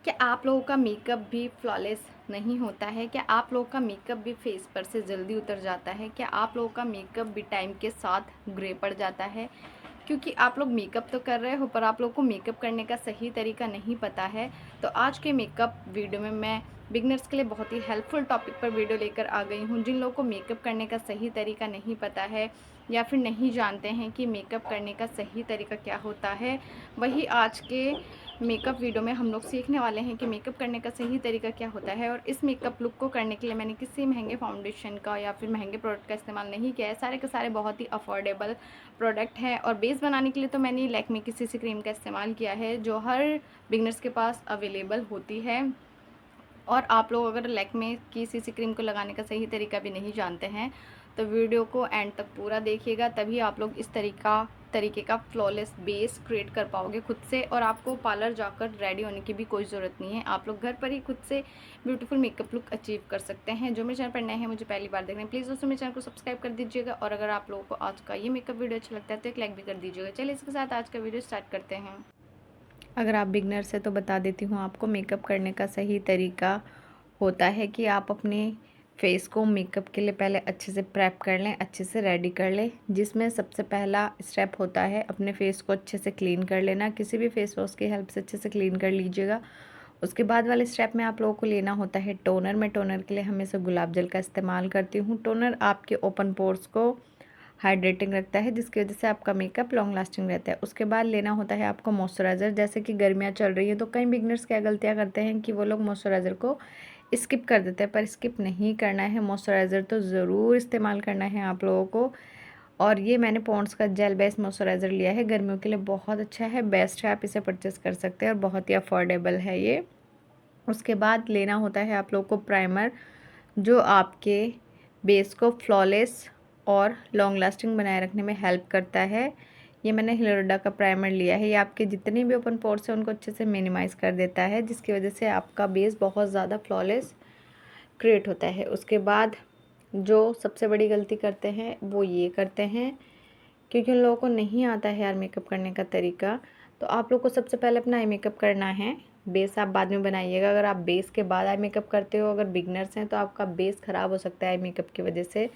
क्या आप लोगों का मेकअप भी फ्लॉलेस नहीं होता है? क्या आप लोगों का मेकअप भी फेस पर से जल्दी उतर जाता है? क्या आप लोगों का मेकअप भी टाइम के साथ ग्रे पड़ जाता है? क्योंकि आप लोग मेकअप तो कर रहे हो पर आप लोगों को मेकअप करने का सही तरीका नहीं पता है। तो आज के मेकअप वीडियो में मैं बिगनर्स के लिए बहुत ही हेल्पफुल टॉपिक पर वीडियो लेकर आ गई हूँ। जिन लोगों को मेकअप करने का सही तरीका नहीं पता है या फिर नहीं जानते हैं कि मेकअप करने का सही तरीका क्या होता है, वही आज के मेकअप वीडियो में हम लोग सीखने वाले हैं कि मेकअप करने का सही तरीका क्या होता है। और इस मेकअप लुक को करने के लिए मैंने किसी महंगे फाउंडेशन का या फिर महंगे प्रोडक्ट का इस्तेमाल नहीं किया है। सारे के सारे बहुत ही अफोर्डेबल प्रोडक्ट है। और बेस बनाने के लिए तो मैंने लैक्मे की सीसी क्रीम का इस्तेमाल किया है, जो हर बिगनर्स के पास अवेलेबल होती है। और आप लोग अगर लैक्मे की सीसी क्रीम को लगाने का सही तरीका भी नहीं जानते हैं तो वीडियो को एंड तक पूरा देखिएगा, तभी आप लोग इस तरीके का फ्लॉलेस बेस क्रिएट कर पाओगे खुद से। और आपको पार्लर जाकर रेडी होने की भी कोई ज़रूरत नहीं है, आप लोग घर पर ही खुद से ब्यूटीफुल मेकअप लुक अचीव कर सकते हैं। जो मेरे चैनल पर नए हैं, मुझे पहली बार देख रहे हैं, प्लीज़ दोस्तों मेरे चैनल को सब्सक्राइब कर दीजिएगा। और अगर आप लोगों को आज का ये मेकअप वीडियो अच्छा लगता है तो एक लाइक भी कर दीजिएगा। चलिए इसके साथ आज का वीडियो स्टार्ट करते हैं। अगर आप बिगनर से तो बता देती हूँ आपको, मेकअप करने का सही तरीका होता है कि आप अपने फेस को मेकअप के लिए पहले अच्छे से प्रेप कर लें, अच्छे से रेडी कर लें। जिसमें सबसे पहला स्टेप होता है अपने फेस को अच्छे से क्लीन कर लेना। किसी भी फेस वॉश की हेल्प से अच्छे से क्लीन कर लीजिएगा। उसके बाद वाले स्टेप में आप लोगों को लेना होता है टोनर। मैं टोनर के लिए हमेशा गुलाब जल का इस्तेमाल करती हूँ। टोनर आपके ओपन पोर्स को हाइड्रेटिंग रखता है, जिसकी वजह से आपका मेकअप लॉन्ग लास्टिंग रहता है। उसके बाद लेना होता है आपको मॉइस्चराइज़र। जैसे कि गर्मियाँ चल रही हैं तो कई बिगनर्स क्या गलतियाँ करते हैं कि वो लोग मॉइस्चराइज़र को स्किप कर देते हैं, पर स्किप नहीं करना है। मॉइस्चराइज़र तो ज़रूर इस्तेमाल करना है आप लोगों को। और ये मैंने पॉन्ड्स का जेल बेस्ड मॉइस्चराइज़र लिया है, गर्मियों के लिए बहुत अच्छा है, बेस्ट है, आप इसे परचेस कर सकते हैं और बहुत ही अफोर्डेबल है ये। उसके बाद लेना होता है आप लोग को प्राइमर, जो आपके बेस को फ्लॉलेस और लॉन्ग लास्टिंग बनाए रखने में हेल्प करता है। ये मैंने हिलोडा का प्राइमर लिया है। ये आपके जितने भी ओपन पोर्स हैं उनको अच्छे से मिनिमाइज़ कर देता है, जिसकी वजह से आपका बेस बहुत ज़्यादा फ्लॉलेस क्रिएट होता है। उसके बाद जो सबसे बड़ी गलती करते हैं वो ये करते हैं, क्योंकि उन लोगों को नहीं आता है यार मेकअप करने का तरीका। तो आप लोग को सबसे पहले अपना आई मेकअप करना है। बेस आप बाद में बनाइएगा। अगर आप बेस के बाद आई मेकअप करते हो, अगर बिगनर्स हैं, तो आपका बेस ख़राब हो सकता है आई मेकअप की वजह से।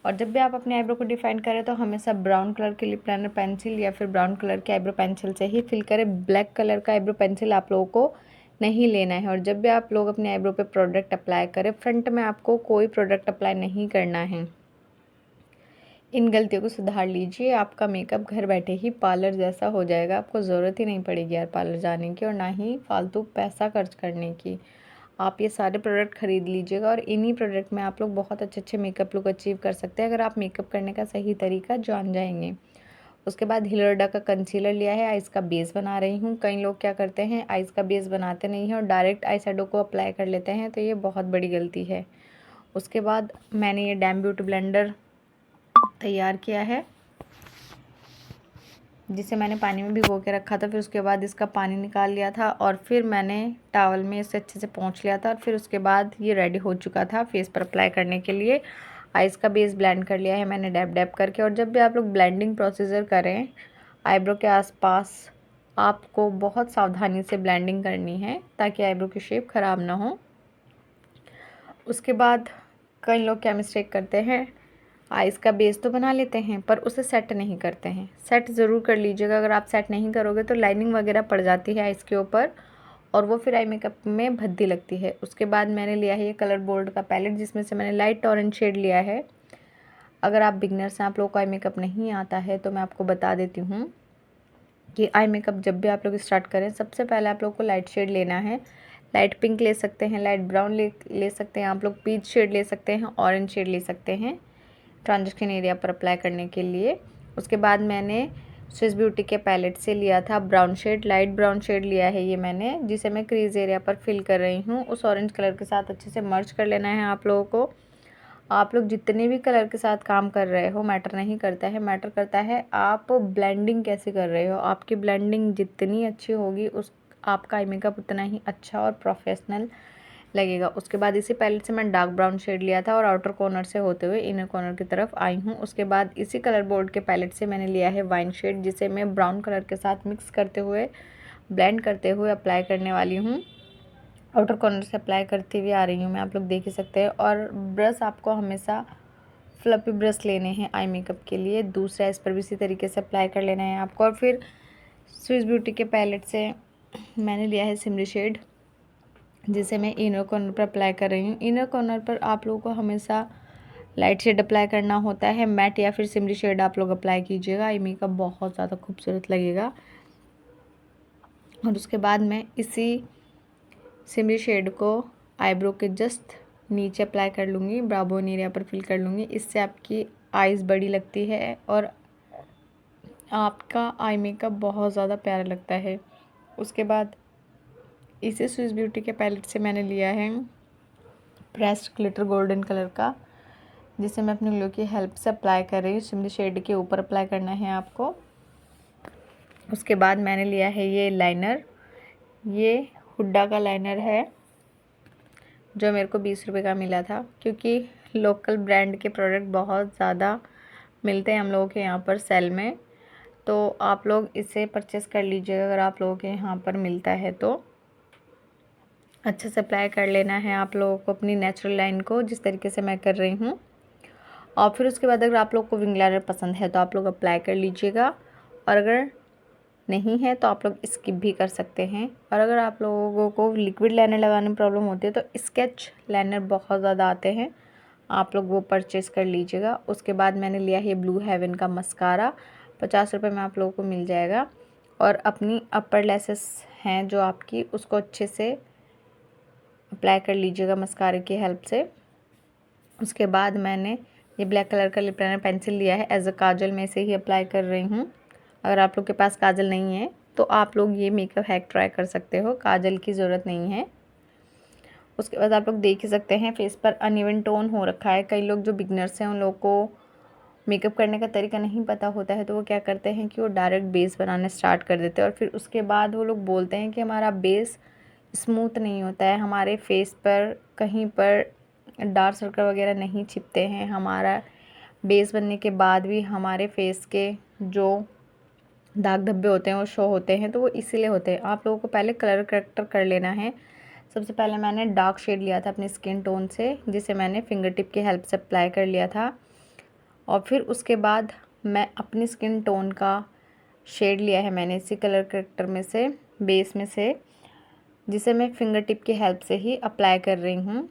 और जब भी आप अपने आईब्रो को डिफाइन करें तो हमेशा ब्राउन कलर के लिप लाइनर पेंसिल या फिर ब्राउन कलर के आईब्रो पेंसिल से ही फिल करें। ब्लैक कलर का आईब्रो पेंसिल आप लोगों को नहीं लेना है। और जब भी आप लोग अपने आईब्रो पे प्रोडक्ट अप्लाई करें, फ्रंट में आपको कोई प्रोडक्ट अप्लाई नहीं करना है। इन गलतियों को सुधार लीजिए, आपका मेकअप घर बैठे ही पार्लर जैसा हो जाएगा। आपको ज़रूरत ही नहीं पड़ेगी यार पार्लर जाने की, और ना ही फालतू पैसा खर्च करने की। आप ये सारे प्रोडक्ट ख़रीद लीजिएगा और इन्हीं प्रोडक्ट में आप लोग बहुत अच्छे अच्छे मेकअप लुक अचीव कर सकते हैं, अगर आप मेकअप करने का सही तरीका जान जाएंगे। उसके बाद हिलोडा का कंसीलर लिया है, आइज़ का बेस बना रही हूँ। कई लोग क्या करते हैं, आइज़ का बेस बनाते नहीं हैं और डायरेक्ट आई शेडो को अप्लाई कर लेते हैं, तो ये बहुत बड़ी गलती है। उसके बाद मैंने ये डैम ब्यूटी ब्लेंडर तैयार किया है, जिसे मैंने पानी में भिगो के रखा था। फिर उसके बाद इसका पानी निकाल लिया था और फिर मैंने टॉवल में इसे अच्छे से पोंछ लिया था। और फिर उसके बाद ये रेडी हो चुका था फेस पर अप्लाई करने के लिए। आइज़ का बेस ब्लेंड कर लिया है मैंने डैब डैब करके। और जब भी आप लोग ब्लेंडिंग प्रोसीजर करें आईब्रो के आसपास, आपको बहुत सावधानी से ब्लेंडिंग करनी है ताकि आईब्रो की शेप ख़राब ना हो। उसके बाद कई लोग क्या मिस्टेक करते हैं, आइज़ का बेस तो बना लेते हैं पर उसे सेट नहीं करते हैं। सेट ज़रूर कर लीजिएगा, अगर आप सेट नहीं करोगे तो लाइनिंग वगैरह पड़ जाती है आइज़ के ऊपर और वो फिर आई मेकअप में भद्दी लगती है। उसके बाद मैंने लिया है ये कलर बोल्ड का पैलेट, जिसमें से मैंने लाइट ऑरेंज शेड लिया है। अगर आप बिगनर्स हैं, आप लोगों को आई मेकअप नहीं आता है, तो मैं आपको बता देती हूँ कि आई मेकअप जब भी आप लोग स्टार्ट करें, सबसे पहले आप लोग को लाइट शेड लेना है। लाइट पिंक ले सकते हैं, लाइट ब्राउन ले सकते हैं, आप लोग पीच शेड ले सकते हैं, ऑरेंज शेड ले सकते हैं ट्रांजैक्शन एरिया पर अप्लाई करने के लिए। उसके बाद मैंने स्विस ब्यूटी के पैलेट से लिया था brown shade, light brown shade लिया है ये मैंने, जिसे मैं क्रीज एरिया पर फिल कर रही हूँ। उस ऑरेंज कलर के साथ अच्छे से मर्ज कर लेना है आप लोगों को। आप लोग जितने भी कलर के साथ काम कर रहे हो मैटर नहीं करता है, मैटर करता है आप ब्लेंडिंग कैसे कर रहे हो। आपकी ब्लेंडिंग जितनी अच्छी होगी उस आपका आई मेकअप उतना ही अच्छा और प्रोफेशनल लगेगा। उसके बाद इसी पैलेट से मैं डार्क ब्राउन शेड लिया था और आउटर कॉर्नर से होते हुए इनर कॉर्नर की तरफ आई हूँ। उसके बाद इसी कलर बोर्ड के पैलेट से मैंने लिया है वाइन शेड, जिसे मैं ब्राउन कलर के साथ मिक्स करते हुए ब्लेंड करते हुए अप्लाई करने वाली हूँ। आउटर कॉर्नर से अप्लाई करती हुई आ रही हूँ मैं, आप लोग देख ही सकते हैं। और ब्रश आपको हमेशा फ्लफी ब्रश लेने हैं आई मेकअप के लिए। दूसरा इस पर भी इसी तरीके से अप्लाई कर लेना है आपको। और फिर स्विस ब्यूटी के पैलेट से मैंने लिया है सिमरी शेड, जिसे मैं इनर कॉर्नर पर अप्लाई कर रही हूँ। इनर कॉर्नर पर आप लोगों को हमेशा लाइट शेड अप्लाई करना होता है, मैट या फिर सिमरी शेड आप लोग अप्लाई कीजिएगा, आई मेकअप बहुत ज़्यादा खूबसूरत लगेगा। और उसके बाद मैं इसी सिमरी शेड को आईब्रो के जस्ट नीचे अप्लाई कर लूँगी, ब्राउ बोन एरिया पर फिल कर लूँगी। इससे आपकी आईज़ बड़ी लगती है और आपका आई मेकअप बहुत ज़्यादा प्यारा लगता है। उसके बाद इसी स्विस ब्यूटी के पैलेट से मैंने लिया है प्रेस्ड ग्लिटर गोल्डन कलर का, जिसे मैं अपनी ग्लो की हेल्प से अप्लाई कर रही हूँ। सिमरी शेड के ऊपर अप्लाई करना है आपको। उसके बाद मैंने लिया है ये लाइनर, ये हुड्डा का लाइनर है जो मेरे को 20 रुपये का मिला था, क्योंकि लोकल ब्रांड के प्रोडक्ट बहुत ज़्यादा मिलते हैं हम लोगों के यहाँ पर सेल में, तो आप लोग इसे परचेस कर लीजिएगा अगर आप लोगों के यहाँ पर मिलता है तो। अच्छे से अप्लाई कर लेना है आप लोगों को अपनी नेचुरल लाइन को, जिस तरीके से मैं कर रही हूँ। और फिर उसके बाद अगर आप लोग को विंग लाइनर पसंद है तो आप लोग अप्लाई कर लीजिएगा, और अगर नहीं है तो आप लोग स्किप भी कर सकते हैं। और अगर आप लोगों को लिक्विड लाइनर लगाने में प्रॉब्लम होती है तो स्केच लाइनर बहुत ज़्यादा आते हैं, आप लोग वो परचेज़ कर लीजिएगा। उसके बाद मैंने लिया है ब्लू हेवन का मस्कारा, 50 रुपये में आप लोगों को मिल जाएगा। और अपनी अपर लेसेस हैं जो आपकी, उसको अच्छे से अप्लाई कर लीजिएगा मस्कारे की हेल्प से। उसके बाद मैंने ये ब्लैक कलर का लिप लाइनर पेंसिल लिया है, एज अ काजल में से ही अप्लाई कर रही हूँ। अगर आप लोग के पास काजल नहीं है तो आप लोग ये मेकअप हैक ट्राई कर सकते हो, काजल की ज़रूरत नहीं है। उसके बाद आप लोग देख ही सकते हैं फेस पर अनइवन टोन हो रखा है। कई लोग जो बिगनर्स हैं उन लोगों को मेकअप करने का तरीका नहीं पता होता है, तो वो क्या करते हैं कि वो डायरेक्ट बेस बनाना स्टार्ट कर देते हैं, और फिर उसके बाद वो लोग बोलते हैं कि हमारा बेस स्मूथ नहीं होता है, हमारे फेस पर कहीं पर डार्क सर्कल वगैरह नहीं छिपते हैं, हमारा बेस बनने के बाद भी हमारे फेस के जो दाग धब्बे होते हैं वो शो होते हैं, तो वो इसीलिए होते हैं। आप लोगों को पहले कलर करेक्टर कर लेना है। सबसे पहले मैंने डार्क शेड लिया था अपने स्किन टोन से, जिसे मैंने फिंगर टिप की हेल्प से अप्लाई कर लिया था। और फिर उसके बाद मैं अपनी स्किन टोन का शेड लिया है मैंने इसी कलर करेक्टर में से, बेस में से, जिसे मैं फिंगर टिप की हेल्प से ही अप्लाई कर रही हूँ।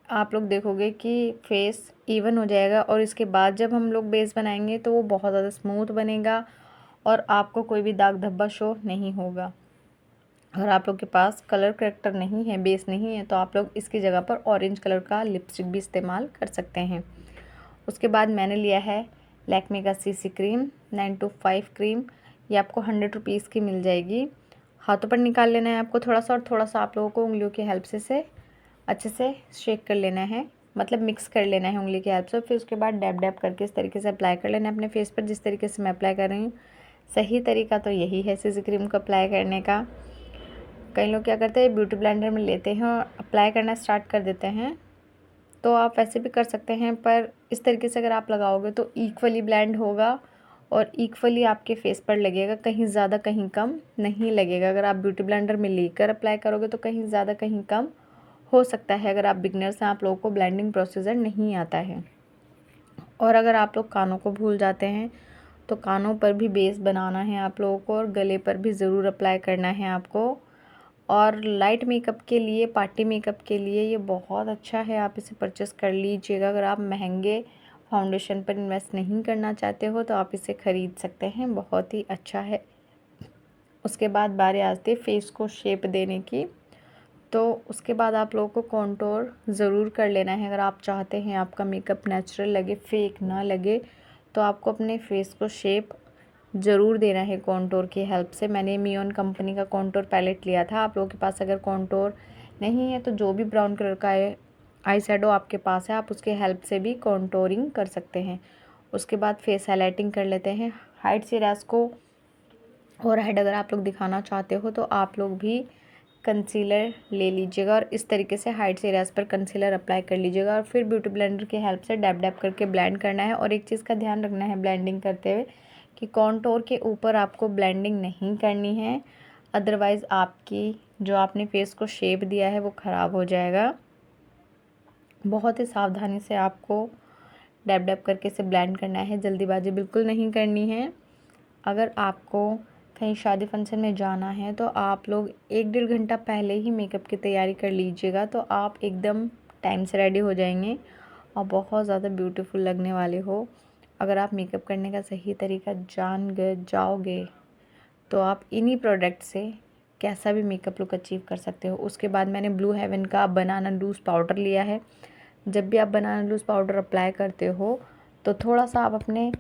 आप लोग देखोगे कि फेस इवन हो जाएगा, और इसके बाद जब हम लोग बेस बनाएंगे तो वो बहुत ज़्यादा स्मूथ बनेगा और आपको कोई भी दाग धब्बा शो नहीं होगा। अगर आप लोग के पास कलर करेक्टर नहीं है, बेस नहीं है, तो आप लोग इसकी जगह पर ऑरेंज कलर का लिपस्टिक भी इस्तेमाल कर सकते हैं। उसके बाद मैंने लिया है लैक्मे का सीसी क्रीम 925 क्रीम, ये आपको 100 रुपीज़ की मिल जाएगी। हाथों पर निकाल लेना है आपको थोड़ा सा, और थोड़ा सा आप लोगों को उंगलियों की हेल्प से अच्छे से शेक कर लेना है, मतलब मिक्स कर लेना है उंगली की हेल्प से। फिर उसके बाद डैब डैब करके इस तरीके से अप्लाई कर लेना है अपने फेस पर, जिस तरीके से मैं अप्लाई कर रही हूँ। सही तरीका तो यही है सीसी क्रीम को अप्लाई करने का। कई लोग क्या करते हैं, ब्यूटी ब्लेंडर में लेते हैं और अप्लाई करना स्टार्ट कर देते हैं, तो आप वैसे भी कर सकते हैं, पर इस तरीके से अगर आप लगाओगे तो इक्वली ब्लेंड होगा और इक्वली आपके फेस पर लगेगा, कहीं ज़्यादा कहीं कम नहीं लगेगा। अगर आप ब्यूटी ब्लेंडर में लेकर अप्लाई करोगे तो कहीं ज़्यादा कहीं कम हो सकता है, अगर आप बिगनर्स हैं, आप लोगों को ब्लेंडिंग प्रोसीजर नहीं आता है। और अगर आप लोग कानों को भूल जाते हैं तो कानों पर भी बेस बनाना है आप लोगों को, और गले पर भी ज़रूर अप्लाई करना है आपको। और लाइट मेकअप के लिए, पार्टी मेकअप के लिए ये बहुत अच्छा है, आप इसे परचेस कर लीजिएगा। अगर आप महंगे फाउंडेशन पर इन्वेस्ट नहीं करना चाहते हो तो आप इसे ख़रीद सकते हैं, बहुत ही अच्छा है। उसके बाद बारी आती है फेस को शेप देने की, तो उसके बाद आप लोगों को कॉन्टोर ज़रूर कर लेना है। अगर आप चाहते हैं आपका मेकअप नेचुरल लगे, फेक ना लगे, तो आपको अपने फेस को शेप ज़रूर देना है कॉन्टोर की हेल्प से। मैंने मियोन कंपनी का कॉन्टोर पैलेट लिया था। आप लोगों के पास अगर कॉन्टोर नहीं है तो जो भी ब्राउन कलर का आई शेडो आपके पास है, आप उसके हेल्प से भी कॉन्टोरिंग कर सकते हैं। उसके बाद फेस हाईलाइटिंग कर लेते हैं। हाइट से रैस को और हेड अगर आप लोग दिखाना चाहते हो तो आप लोग भी कंसीलर ले लीजिएगा, और इस तरीके से हाइट से एरियाज पर कंसीलर अप्लाई कर लीजिएगा। और फिर ब्यूटी ब्लेंडर की हेल्प से डैब डैब करके ब्लेंड करना है। और एक चीज़ का ध्यान रखना है ब्लेंडिंग करते हुए कि कॉन्टोर के ऊपर आपको ब्लेंडिंग नहीं करनी है, अदरवाइज़ आपकी जो आपने फेस को शेप दिया है वो ख़राब हो जाएगा। बहुत ही सावधानी से आपको डैब डैब करके इसे ब्लेंड करना है, जल्दीबाजी बिल्कुल नहीं करनी है। अगर आपको कहीं शादी फंक्शन में जाना है तो आप लोग 1-1.5 घंटा पहले ही मेकअप की तैयारी कर लीजिएगा, तो आप एकदम टाइम से रेडी हो जाएंगे और बहुत ज़्यादा ब्यूटीफुल लगने वाले हो। अगर आप मेकअप करने का सही तरीका जान गए जाओगे तो आप इन्हीं प्रोडक्ट से कैसा भी मेकअप लुक अचीव कर सकते हो। उसके बाद मैंने ब्लू हेवन का बनाना लूज़ पाउडर लिया है। जब भी आप बनाना लूज़ पाउडर अप्लाई करते हो तो थोड़ा सा आप अपने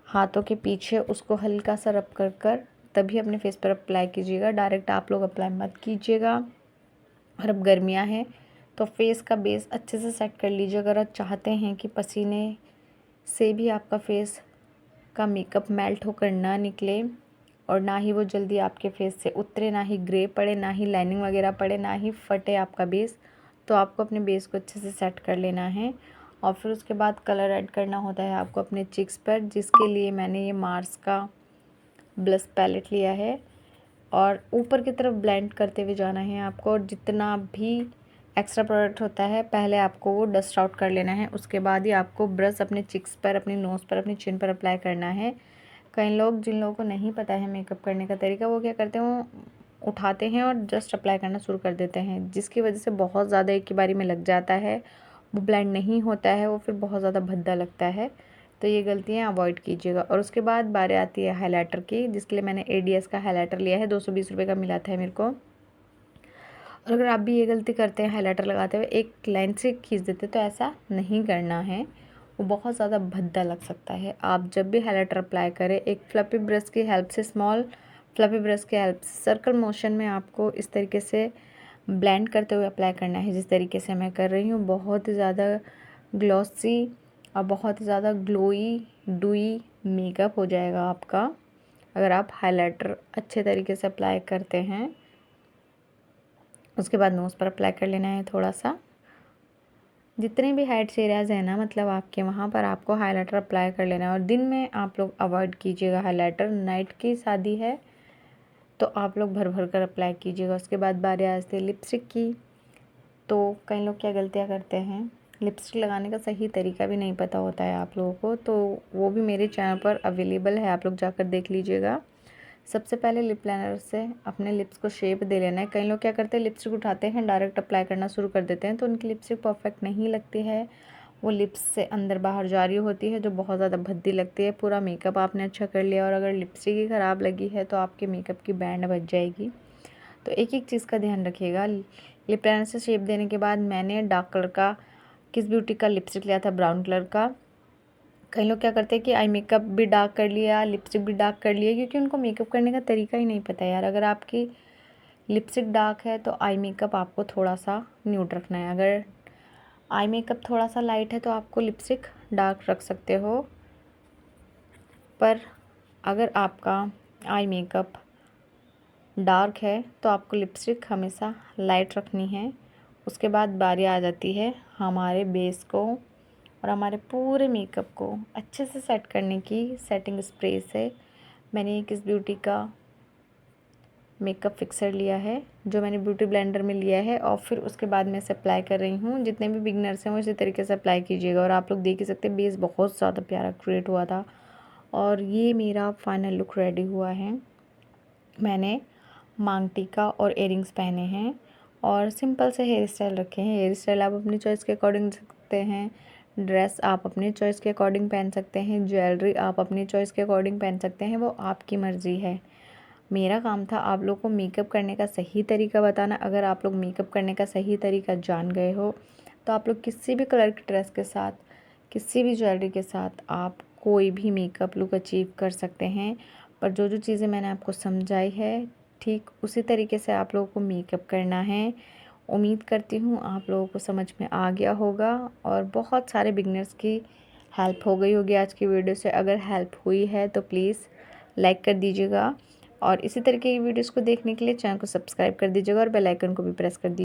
हाथों के पीछे उसको हल्का सा रब कर कर तभी अपने फेस पर अप्लाई कीजिएगा। डायरेक्ट आप लोग अप्लाई मत कीजिएगा। और अब गर्मियाँ हैं तो फेस का बेस अच्छे से सेट कर लीजिए। अगर आप चाहते हैं कि पसीने से भी आपका फेस का मेकअप मेल्ट होकर ना निकले और ना ही वो जल्दी आपके फेस से उतरे, ना ही ग्रे पड़े, ना ही लाइनिंग वगैरह पड़े, ना ही फटे आपका बेस, तो आपको अपने बेस को अच्छे से सेट कर लेना है। और फिर उसके बाद कलर ऐड करना होता है आपको अपने चिक्स पर, जिसके लिए मैंने ये मार्स का ब्लश पैलेट लिया है और ऊपर की तरफ ब्लेंड करते हुए जाना है आपको। और जितना भी एक्स्ट्रा प्रोडक्ट होता है पहले आपको वो डस्ट आउट कर लेना है, उसके बाद ही आपको ब्रश अपने चिक्स पर, अपनी नोज़ पर, अपनी चिन पर अप्लाई करना है। कई लोग, जिन लोगों को नहीं पता है मेकअप करने का तरीका, वो क्या करते हैं, वो उठाते हैं और जस्ट अप्लाई करना शुरू कर देते हैं, जिसकी वजह से बहुत ज़्यादा एक ही बारी में लग जाता है, वो ब्लेंड नहीं होता है, वो फिर बहुत ज़्यादा भद्दा लगता है। तो ये गलतियाँ अवॉइड कीजिएगा। और उसके बाद बारी आती है हाइलाइटर की, जिसके लिए मैंने ADS का हाइलाइटर लिया है। 220 रुपये का मिला था मेरे को। और अगर आप भी ये गलती करते हैं हाइलाइटर लगाते हुए एक लाइन से खींच देते, तो ऐसा नहीं करना है, वो बहुत ज़्यादा भद्दा लग सकता है। आप जब भी हाइलाइटर अप्लाई करें एक फ्लफ़ी ब्रश की हेल्प से, स्मॉल फ्लफ़ी ब्रश की हेल्प से सर्कल मोशन में आपको इस तरीके से ब्लेंड करते हुए अप्लाई करना है, जिस तरीके से मैं कर रही हूँ। बहुत ही ज़्यादा ग्लॉसी और बहुत ही ज़्यादा ग्लोई डुई मेकअप हो जाएगा आपका अगर आप हाइलाइटर अच्छे तरीके से अप्लाई करते हैं। उसके बाद नोज़ पर अप्लाई कर लेना है थोड़ा सा। जितने भी हाइट्स एरियाज़ हैं ना, मतलब आपके वहाँ पर आपको हाइलाइटर अप्लाई कर लेना है। और दिन में आप लोग अवॉइड कीजिएगा हाइलाइटर, नाइट की शादी है तो आप लोग भर भर कर अप्लाई कीजिएगा। उसके बाद बारी आती है लिपस्टिक की। तो कई लोग क्या गलतियाँ करते हैं, लिपस्टिक लगाने का सही तरीका भी नहीं पता होता है आप लोगों को, तो वो भी मेरे चैनल पर अवेलेबल है, आप लोग जाकर देख लीजिएगा। सबसे पहले लिप लाइनर से अपने लिप्स को शेप दे लेना है। कई लोग क्या करते हैं, लिपस्टिक उठाते हैं डायरेक्ट अप्लाई करना शुरू कर देते हैं, तो उनकी लिपस्टिक परफेक्ट नहीं लगती है, वो लिप्स से अंदर बाहर जा रही होती है, जो बहुत ज़्यादा भद्दी लगती है। पूरा मेकअप आपने अच्छा कर लिया और अगर लिपस्टिक ही ख़राब लगी है तो आपके मेकअप की बैंड बज जाएगी। तो एक एक चीज़ का ध्यान रखिएगा। लिप लाइनर से शेप देने के बाद मैंने डार्क कलर का किस ब्यूटी का लिपस्टिक लिया था, ब्राउन कलर का। कई लोग क्या करते हैं कि आई मेकअप भी डार्क कर लिया, लिपस्टिक भी डार्क कर लिया, क्योंकि उनको मेकअप करने का तरीका ही नहीं पता यार। अगर आपकी लिपस्टिक डार्क है तो आई मेकअप आपको थोड़ा सा न्यूड रखना है, अगर आई मेकअप थोड़ा सा लाइट है तो आपको लिपस्टिक डार्क रख सकते हो। पर अगर आपका आई मेकअप डार्क है तो आपको लिपस्टिक हमेशा लाइट रखनी है। उसके बाद बारी आ जाती है हमारे बेस को और हमारे पूरे मेकअप को अच्छे से सेट करने की। सेटिंग स्प्रे से मैंने एक इस ब्यूटी का मेकअप फिक्सर लिया है, जो मैंने ब्यूटी ब्लेंडर में लिया है, और फिर उसके बाद मैं इसे अप्लाई कर रही हूँ। जितने भी बिगनर्स हैं वो इसी तरीके से अप्लाई कीजिएगा। और आप लोग देख ही सकते हैं बेस बहुत ज़्यादा प्यारा क्रिएट हुआ था। और ये मेरा फाइनल लुक रेडी हुआ है। मैंने मांग टीका और इयरिंग्स पहने हैं और सिंपल से हेयर स्टाइल रखे हैं। हेयर स्टाइल आप अपनी चॉइस के अकॉर्डिंग सकते हैं, ड्रेस आप अपनी चॉइस के अकॉर्डिंग पहन सकते हैं, ज्वेलरी आप अपनी चॉइस के अकॉर्डिंग पहन सकते हैं, वो आपकी मर्ज़ी है। मेरा काम था आप लोग को मेकअप करने का सही तरीका बताना। अगर आप लोग मेकअप करने का सही तरीका जान गए हो तो आप लोग किसी भी कलर की ड्रेस के साथ, किसी भी ज्वेलरी के साथ आप कोई भी मेकअप लुक अचीव कर सकते हैं। पर जो जो चीज़ें मैंने आपको समझाई है ठीक उसी तरीके से आप लोगों को मेकअप करना है। उम्मीद करती हूँ आप लोगों को समझ में आ गया होगा और बहुत सारे बिगनर्स की हेल्प हो गई होगी आज की वीडियो से। अगर हेल्प हुई है तो प्लीज़ लाइक कर दीजिएगा और इसी तरीके की वीडियोस को देखने के लिए चैनल को सब्सक्राइब कर दीजिएगा और बेल आइकन को भी प्रेस कर दीजिएगा।